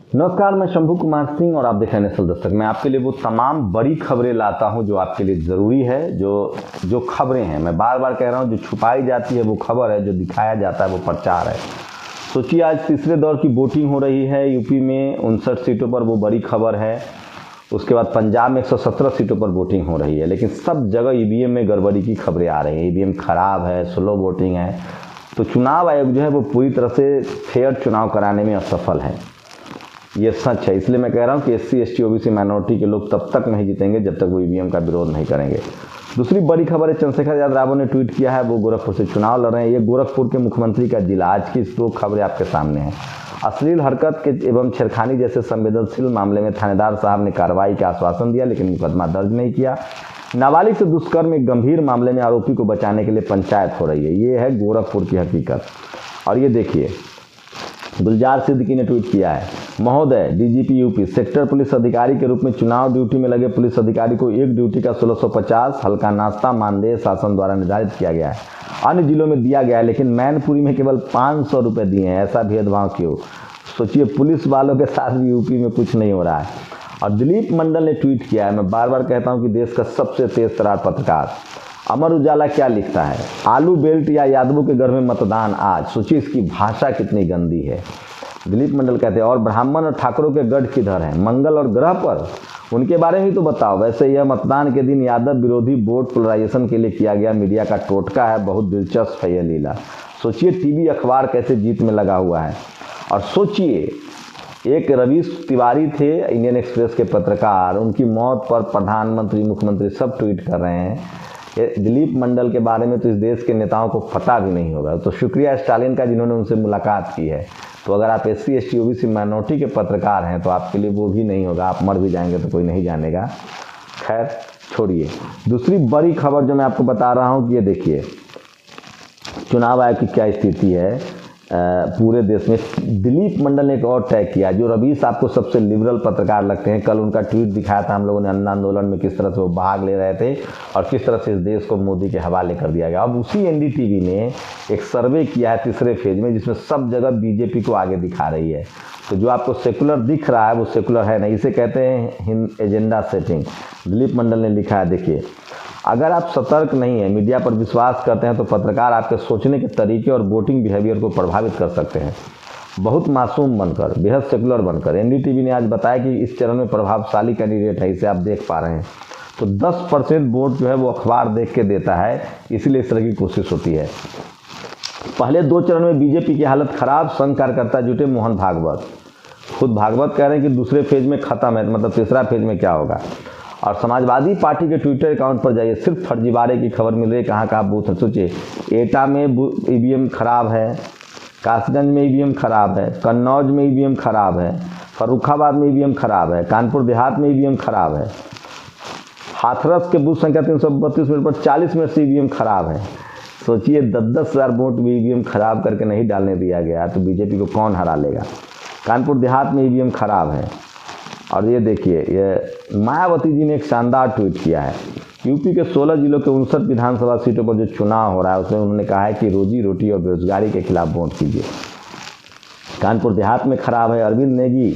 नमस्कार, मैं शंभू कुमार सिंह और आप देख रहे हैं नेशनल दस्तक। मैं आपके लिए वो तमाम बड़ी खबरें लाता हूं जो आपके लिए ज़रूरी है। जो खबरें हैं, मैं बार बार कह रहा हूं, जो छुपाई जाती है वो खबर है, जो दिखाया जाता है वो प्रचार है। सोचिए, आज तीसरे दौर की वोटिंग हो रही है यूपी में 59 सीटों पर, वो बड़ी खबर है। उसके बाद पंजाब में 117 सीटों पर वोटिंग हो रही है, लेकिन सब जगह ईवीएम में गड़बड़ी की खबरें आ रही हैं। ईवीएम खराब है, स्लो वोटिंग है। तो चुनाव आयोग जो है वो पूरी तरह से फेयर चुनाव कराने में असफल है, ये सच है। इसलिए मैं कह रहा हूँ कि SC ST OBC माइनॉरिटी के लोग तब तक नहीं जीतेंगे जब तक वो ईवीएम का विरोध नहीं करेंगे। दूसरी बड़ी खबर है, चंद्रशेखर यादव ने ट्वीट किया है, वो गोरखपुर से चुनाव लड़ रहे हैं। ये गोरखपुर के मुख्यमंत्री का जिला। आज की 2 खबरें आपके सामने हैं। अश्लील हरकत के एवं छेड़खानी जैसे संवेदनशील मामले में थानेदार साहब ने कार्रवाई का आश्वासन दिया, लेकिन मुकदमा दर्ज नहीं किया। नाबालिग से दुष्कर्म एक गंभीर मामले में आरोपी को बचाने के लिए पंचायत हो रही है। ये है गोरखपुर की हकीकत। और ये देखिए, गुलजार सिद्दीकी ने ट्वीट किया है, महोदय DGP यूपी सेक्टर पुलिस अधिकारी के रूप में चुनाव ड्यूटी में लगे पुलिस अधिकारी को एक ड्यूटी का 1650 हल्का नाश्ता मानदेय शासन द्वारा निर्धारित किया गया है। अन्य जिलों में दिया गया है, लेकिन मैनपुरी में केवल 500 रुपये दिए हैं। ऐसा भेदभाव क्यों? सोचिए, पुलिस वालों के साथ भी यूपी में कुछ नहीं हो रहा है। और दिलीप मंडल ने ट्वीट किया है, मैं बार बार कहता हूँ कि देश का सबसे तेज तर्रार पत्रकार। अमर उजाला क्या लिखता है, आलू बेल्ट या यादवों के घर में मतदान आज। सोचिए, इसकी भाषा कितनी गंदी है। दिलीप मंडल कहते हैं, और ब्राह्मण और ठाकुरों के गढ़ किधर हैं? मंगल और ग्रह पर। उनके बारे में तो बताओ। वैसे यह मतदान के दिन यादव विरोधी वोट पोलराइजेशन के लिए किया गया मीडिया का टोटका है। बहुत दिलचस्प है यह लीला। सोचिए, टीवी अखबार कैसे जीत में लगा हुआ है। और सोचिए, एक रवीश तिवारी थे इंडियन एक्सप्रेस के पत्रकार, उनकी मौत पर प्रधानमंत्री, मुख्यमंत्री सब ट्वीट कर रहे हैं। दिलीप मंडल के बारे में तो इस देश के नेताओं को पता भी नहीं होगा। तो शुक्रिया स्टालिन का जिन्होंने उनसे मुलाकात की है। तो अगर आप SC ST OBC माइनॉरिटी के पत्रकार हैं तो आपके लिए वो भी नहीं होगा, आप मर भी जाएंगे तो कोई नहीं जानेगा। खैर छोड़िए, दूसरी बड़ी खबर जो मैं आपको बता रहा हूँ कि ये देखिए, चुनाव आयोग की क्या स्थिति है पूरे देश में। दिलीप मंडल ने एक और तय किया, जो रवीश आपको सबसे लिबरल पत्रकार लगते हैं। कल उनका ट्वीट दिखाया था हम लोगों ने, अन्न आंदोलन में किस तरह से वो भाग ले रहे थे और किस तरह से इस देश को मोदी के हवाले कर दिया गया। अब उसी NDTV ने एक सर्वे किया है तीसरे फेज में, जिसमें सब जगह BJP को आगे दिखा रही है। तो जो आपको सेकुलर दिख रहा है वो सेकुलर है नहीं, इसे कहते हैं एजेंडा सेटिंग। दिलीप मंडल ने लिखा है, देखिए, अगर आप सतर्क नहीं है, मीडिया पर विश्वास करते हैं, तो पत्रकार आपके सोचने के तरीके और वोटिंग बिहेवियर को प्रभावित कर सकते हैं। बहुत मासूम बनकर, बेहद सेकुलर बनकर। NDTV ने आज बताया कि इस चरण में प्रभावशाली कैंडिडेट है, इसे आप देख पा रहे हैं। तो 10% वोट जो है वो अखबार देख के देता है, इसलिए इस तरह की कोशिश होती है। पहले 2 चरण में BJP की हालत खराब, संघ कार्यकर्ता जुटे। मोहन भागवत, खुद भागवत कह रहे हैं कि दूसरे फेज में खत्म है, मतलब तीसरा फेज में क्या होगा। और समाजवादी पार्टी के ट्विटर अकाउंट पर जाइए, सिर्फ फर्जीवाड़े की खबर मिल रही है, कहाँ कहाँ बूथ है। सोचिए, एटा में ईवीएम खराब है, कासगंज में ईवीएम खराब है, कन्नौज में ईवीएम खराब है, फर्रुखाबाद में ईवीएम खराब है, कानपुर देहात में ईवीएम खराब है, हाथरस के बूथ संख्या 332 मिनट पर 40 मिनट से ईवीएम खराब है। सोचिए, 10-10 हज़ार वोट भी ईवीएम खराब करके नहीं डालने दिया गया, तो BJP को कौन हरा लेगा। कानपुर देहात में ईवीएम खराब है। और ये देखिए, ये मायावती जी ने एक शानदार ट्वीट किया है। यूपी के 16 जिलों के 59 विधानसभा सीटों पर जो चुनाव हो रहा है, उसमें उन्होंने कहा है कि रोजी रोटी और बेरोजगारी के खिलाफ वोट कीजिए। कानपुर देहात में खराब है। अरविंद नेगी,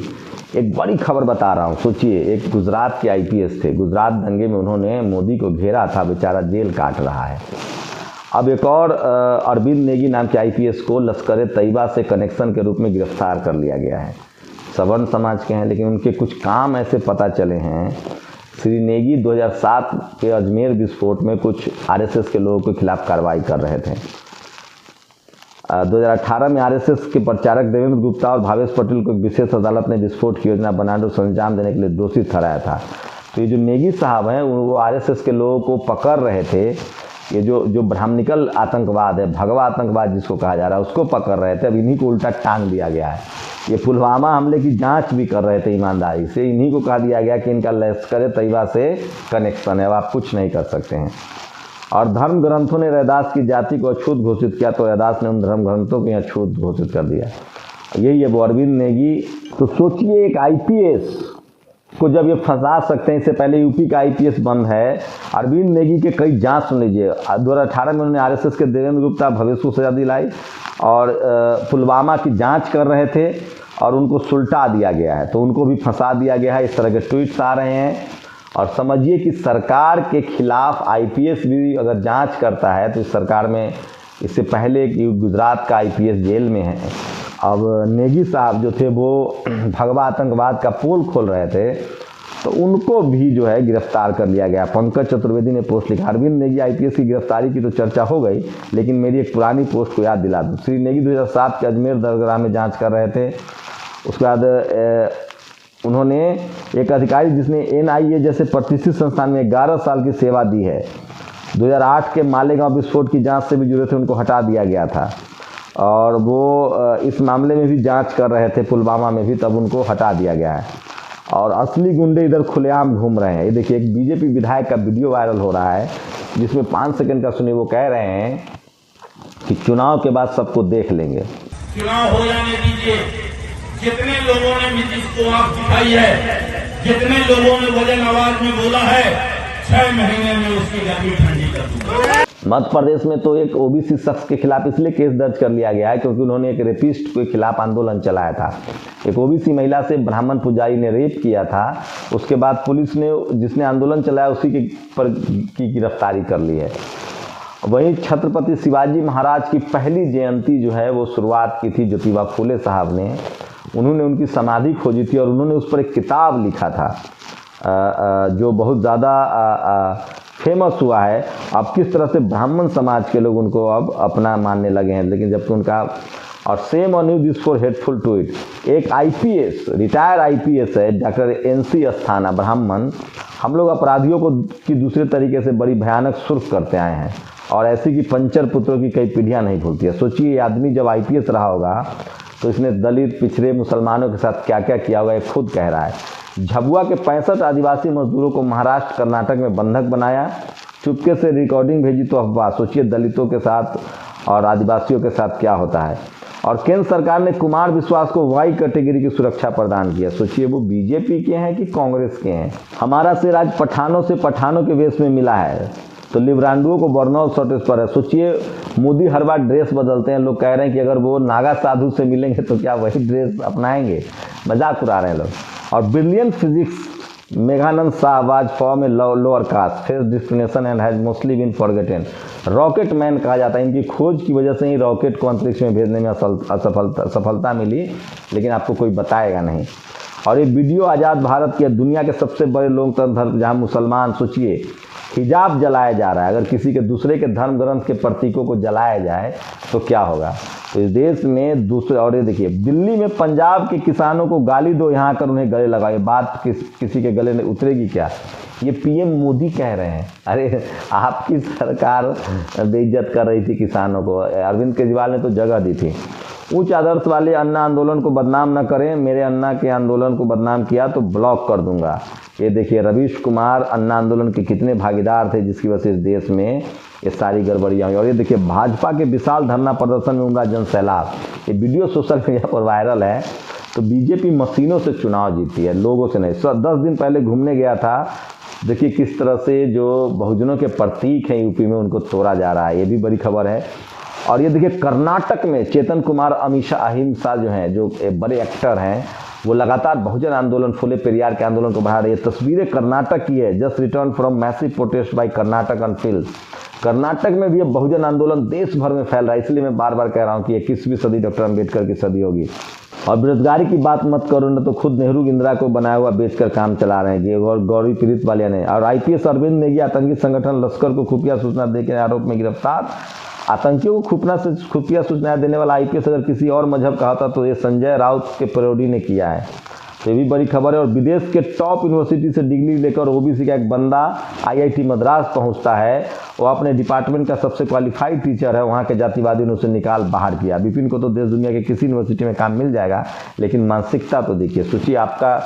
एक बड़ी खबर बता रहा हूँ। सोचिए, एक गुजरात के IPS थे, गुजरात दंगे में उन्होंने मोदी को घेरा था, बेचारा जेल काट रहा है। अब एक और अरविंद नेगी नाम के IPS को लश्कर तैयबा से कनेक्शन के रूप में गिरफ्तार कर लिया गया है। सवर्ण समाज के हैं, लेकिन उनके कुछ काम ऐसे पता चले हैं। श्री नेगी 2007 के अजमेर विस्फोट में कुछ RSS के लोगों के खिलाफ कार्रवाई कर रहे थे। 2018 में RSS के प्रचारक देवेंद्र गुप्ता और भावेश पटेल को एक विशेष अदालत ने विस्फोट की योजना बनाने और अंजाम देने के लिए दोषी ठहराया था। तो ये जो नेगी साहब हैं, वो RSS के लोगों को पकड़ रहे थे। ये जो ब्राह्मणिकल आतंकवाद है, भगवा आतंकवाद जिसको कहा जा रहा है, उसको पकड़ रहे थे। अब इन्हीं को उल्टा टांग दिया गया है। ये पुलवामा हमले की जांच भी कर रहे थे ईमानदारी से, इन्हीं को कहा दिया गया कि इनका लश्कर तैयबा से कनेक्शन है, अब आप कुछ नहीं कर सकते हैं। और धर्म ग्रंथों ने रैदास की जाति को अछूत घोषित किया, तो रैदास ने उन धर्म ग्रंथों को अछूत घोषित कर दिया। यही है वो अरविंद नेगी। तो सोचिए, एक IPS को जब ये फंसा सकते हैं, इससे पहले यूपी का IPS बंद है। अरविंद नेगी के कई जांच सुन लीजिए। 2018 में उन्होंने RSS के देवेंद्र गुप्ता भवेश को सजा दिलाई और पुलवामा की जांच कर रहे थे। और उनको सुलटा दिया गया है, तो उनको भी फंसा दिया गया है। इस तरह के ट्वीट्स आ रहे हैं। और समझिए कि सरकार के खिलाफ आईपीएस भी अगर जांच करता है तो इस सरकार में इससे पहले कि गुजरात का आईपीएस जेल में है। अब नेगी साहब जो थे वो भगवा आतंकवाद का पोल खोल रहे थे, तो उनको भी जो है गिरफ्तार कर लिया गया। पंकज चतुर्वेदी ने पोस्ट लिखा, अरविंद नेगी आईपीएस की गिरफ्तारी की तो चर्चा हो गई, लेकिन मेरी एक पुरानी पोस्ट को याद दिला दूँ। श्री नेगी 2007 के अजमेर दरगाह में जांच कर रहे थे। उसके बाद उन्होंने एक अधिकारी जिसने एनआईए जैसे प्रतिष्ठित संस्थान में 11 साल की सेवा दी है, 2008 के मालेगांव विस्फोट की जांच से भी जुड़े थे, उनको हटा दिया गया था। और वो इस मामले में भी जांच कर रहे थे, पुलवामा में भी, तब उनको हटा दिया गया है। और असली गुंडे इधर खुलेआम घूम रहे हैं। ये देखिए, एक बीजेपी विधायक का वीडियो वायरल हो रहा है जिसमें 5 सेकंड का सुनिए। वो कह रहे हैं कि चुनाव के बाद सबको देख लेंगे। चुनाव हो जाने दीजिए। जितने लोगों ने नीतीश को आंख दिखाई है, जितने लोगों ने वजन आवाज में बोला है, 6 महीने में उसकी गर्मी ठंडी कर दूंगा। मध्य प्रदेश में तो एक ओबीसी शख्स के खिलाफ इसलिए केस दर्ज कर लिया गया है क्योंकि उन्होंने एक रेपिस्ट के खिलाफ आंदोलन चलाया था। एक ओबीसी महिला से ब्राह्मण पुजारी ने रेप किया था। उसके बाद पुलिस ने जिसने आंदोलन चलाया उसी की गिरफ्तारी कर ली है। वहीं छत्रपति शिवाजी महाराज की पहली जयंती जो है वो शुरुआत की थी ज्योतिबा फूले साहब ने। उन्होंने उनकी समाधि खोजी थी और उन्होंने उस पर एक किताब लिखा था जो बहुत ज़्यादा फेमस हुआ है। अब किस तरह से ब्राह्मण समाज के लोग उनको अब अपना मानने लगे हैं, लेकिन जबकि उनका और same on you this for hateful tweet. एक आईपीएस, रिटायर आईपीएस है डॉक्टर एनसी अस्थाना, ब्राह्मण। हम लोग अपराधियों को की दूसरे तरीके से बड़ी भयानक सुर्ख करते आए हैं और ऐसी कि पंचर पुत्रों की कई पीढ़ियाँ नहीं भूलती है। सोचिए, ये आदमी जब आईपीएस रहा होगा तो इसने दलित, पिछड़े, मुसलमानों के साथ क्या क्या किया होगा, ये खुद कह रहा है। झाबुआ के 65 आदिवासी मजदूरों को महाराष्ट्र, कर्नाटक में बंधक बनाया, चुपके से रिकॉर्डिंग भेजी तो अफवाह। सोचिए, दलितों के साथ और आदिवासियों के साथ क्या होता है। और केंद्र सरकार ने कुमार विश्वास को वाई कैटेगरी की सुरक्षा प्रदान किया। सोचिए, वो बीजेपी के हैं कि कांग्रेस के हैं। हमारा सिर आज पठानों से पठानों के वेश में मिला है, तो लिब्रांडुओं को बर्नौल शॉर्टेज पर है। सोचिए, मोदी हर बार ड्रेस बदलते हैं। लोग कह रहे हैं कि अगर वो नागा साधु से मिलेंगे तो क्या वही ड्रेस अपनाएंगे। मजाक उड़ा रहे हैं लोग। और brilliant physics Meghnad Saha was from a lower caste, face discrimination and has mostly been forgotten. Rocket man कहा जाता है। इनकी खोज की वजह से ही रॉकेट को अंतरिक्ष में भेजने में सफलता मिली, लेकिन आपको कोई बताएगा नहीं। और ये वीडियो आज़ाद भारत के दुनिया के सबसे बड़े लोकतंत्र जहाँ मुसलमान, सोचिए, हिजाब जलाया जा रहा है। अगर किसी के दूसरे के धर्म ग्रंथ के प्रतीकों को जलाया जाए तो क्या होगा। तो इस देश में दूसरे, और ये देखिए, दिल्ली में पंजाब के किसानों को गाली दो, यहाँ आकर उन्हें गले लगाओ। ये बात किसी के गले में उतरेगी क्या? ये पीएम मोदी कह रहे हैं। अरे, आपकी सरकार बेइज्जत कर रही थी किसानों को। अरविंद केजरीवाल ने तो जगह दी थी। उच्च आदर्श वाले अन्ना आंदोलन को बदनाम न करें, मेरे अन्ना के आंदोलन को बदनाम किया तो ब्लॉक कर दूंगा। ये देखिए, रवीश कुमार अन्ना आंदोलन के कितने भागीदार थे जिसकी वजह से इस देश में ये सारी गड़बड़ियाँ हुई। और ये देखिए, भाजपा के विशाल धरना प्रदर्शन में उमड़ा जन सैलाब। ये वीडियो सोशल मीडिया पर वायरल है। तो बीजेपी मशीनों से चुनाव जीतती है, लोगों से नहीं। 10 दिन पहले घूमने गया था। देखिए किस तरह से जो बहुजनों के प्रतीक हैं यूपी में, उनको तोड़ा जा रहा है। ये भी बड़ी खबर है। और ये देखिए, कर्नाटक में चेतन कुमार अहिंसा जो हैं, जो बड़े एक्टर हैं, वो लगातार बहुजन आंदोलन, फुले पेरियार के आंदोलन को बढ़ा रही है। तस्वीरें कर्नाटक की है। Just return from massive protest by Karnataka on field. Karnataka में भी अब बहुजन आंदोलन देश भर में फैल रहा है। इसलिए मैं बार बार कह रहा हूँ कि 21वीं सदी डॉक्टर अम्बेडकर की सदी होगी। और बेरोजगारी की बात मत करो न, तो खुद नेहरू इंदिरा को बनाया हुआ बेचकर काम चला रहे हैं। और गौरी पीड़ित वाले ने। और आईपीएस अरविंद नेगी आतंकी संगठन लश्कर को खुफिया सूचना देने के आरोप में गिरफ्तार। आतंकियों को खुफिया सूचना देने वाला आईपीएस अगर किसी और मजहब का होता तो ये संजय राउत के पैरोडी ने किया है। तो ये भी बड़ी खबर है। और विदेश के टॉप यूनिवर्सिटी से डिग्री लेकर ओबीसी का एक बंदा आईआईटी मद्रास पहुंचता है। वो अपने डिपार्टमेंट का सबसे क्वालिफाइड टीचर है। वहाँ के जातिवादी ने उसे निकाल बाहर किया। विपिन को तो देश दुनिया के किसी यूनिवर्सिटी में काम मिल जाएगा, लेकिन मानसिकता तो देखिए। सोचिए, आपका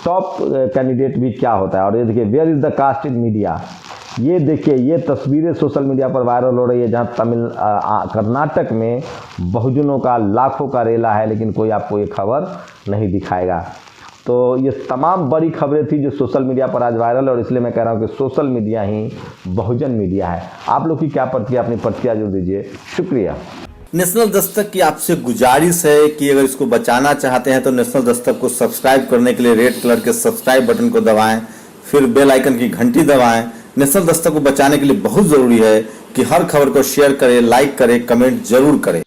टॉप कैंडिडेट भी क्या होता है। और ये देखिए, where is the caste in media. ये देखिए, ये तस्वीरें सोशल मीडिया पर वायरल हो रही है, जहाँ कर्नाटक में बहुजनों का लाखों का रेला है, लेकिन कोई आपको ये खबर नहीं दिखाएगा। तो ये तमाम बड़ी खबरें थी जो सोशल मीडिया पर आज वायरल है। और इसलिए मैं कह रहा हूँ कि सोशल मीडिया ही बहुजन मीडिया है। आप लोग की क्या प्रतिक्रिया, अपनी प्रतिक्रिया जरूर दीजिए। शुक्रिया। नेशनल दस्तक की आपसे गुजारिश है कि अगर इसको बचाना चाहते हैं तो नेशनल दस्तक को सब्सक्राइब करने के लिए रेड कलर के सब्सक्राइब बटन को दबाएं, फिर बेल आइकन की घंटी दबाएं। नेशनल दस्तक को बचाने के लिए बहुत ज़रूरी है कि हर खबर को शेयर करें, लाइक करें, कमेंट जरूर करें।